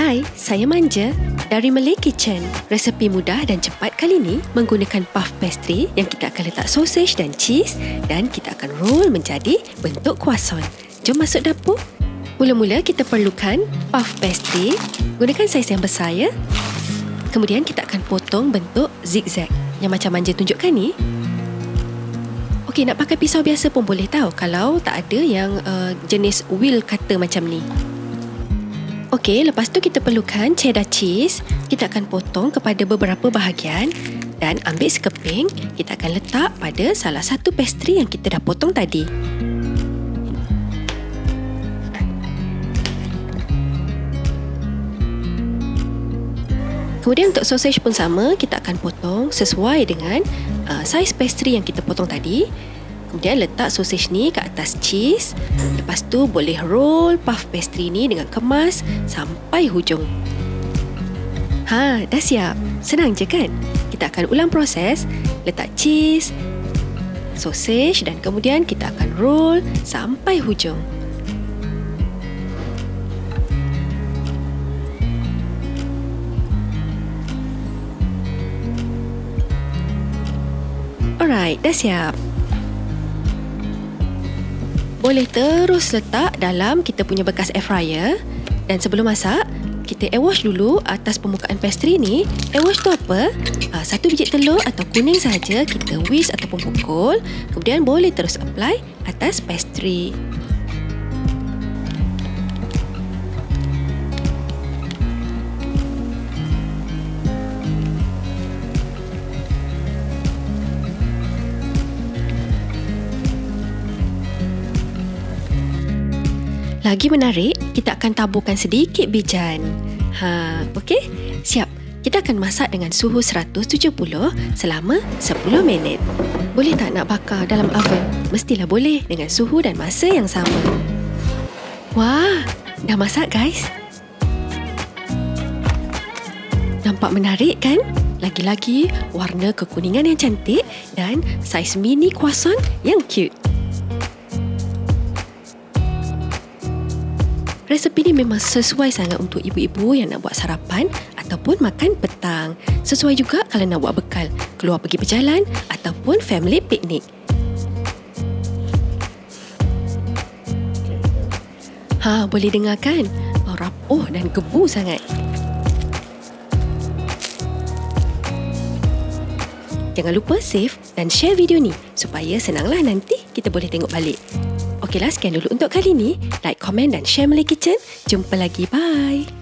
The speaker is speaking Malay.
Hai, saya Manja dari Malay Kitchen. Resepi mudah dan cepat kali ini menggunakan puff pastry yang kita akan letak sausage dan cheese dan kita akan roll menjadi bentuk croissant. Jom masuk dapur. Mula-mula kita perlukan puff pastry. Gunakan saiz yang besar ya. Kemudian kita akan potong bentuk zigzag yang macam Manja tunjukkan ni. Okey, nak pakai pisau biasa pun boleh tahu kalau tak ada yang jenis wheel cutter macam ni. Okey, lepas tu kita perlukan cheddar cheese. Kita akan potong kepada beberapa bahagian dan ambil sekeping. Kita akan letak pada salah satu pastry yang kita dah potong tadi. Kemudian untuk sausage pun sama, kita akan potong sesuai dengan saiz pastry yang kita potong tadi. Kemudian letak sausage ni ke atas cheese. Lepas tu boleh roll puff pastry ni dengan kemas sampai hujung. Ha, dah siap. Senang je kan? Kita akan ulang proses. Letak cheese, sausage dan kemudian kita akan roll sampai hujung. Alright, dah siap. Boleh terus letak dalam kita punya bekas air fryer. Dan sebelum masak, kita air wash dulu atas permukaan pastry ni. Air wash tu apa? Satu biji telur atau kuning saja kita whisk ataupun pukul. Kemudian boleh terus apply atas pastry. Lagi menarik, kita akan taburkan sedikit bijan. Okey? Siap. Kita akan masak dengan suhu 170 selama 10 minit. Boleh tak nak bakar dalam oven? Mestilah boleh dengan suhu dan masa yang sama. Wah, dah masak guys. Nampak menarik kan? Lagi-lagi warna kekuningan yang cantik dan saiz mini croissant yang cute. Resepi ni memang sesuai sangat untuk ibu-ibu yang nak buat sarapan ataupun makan petang. Sesuai juga kalau nak buat bekal, keluar pergi berjalan ataupun family picnic. Boleh dengar kan? Rapuh dan gebu sangat. Jangan lupa save dan share video ni supaya senanglah nanti kita boleh tengok balik. Okeylah, sekian dulu untuk kali ni. Like, komen dan share Malay Kitchen. Jumpa lagi. Bye.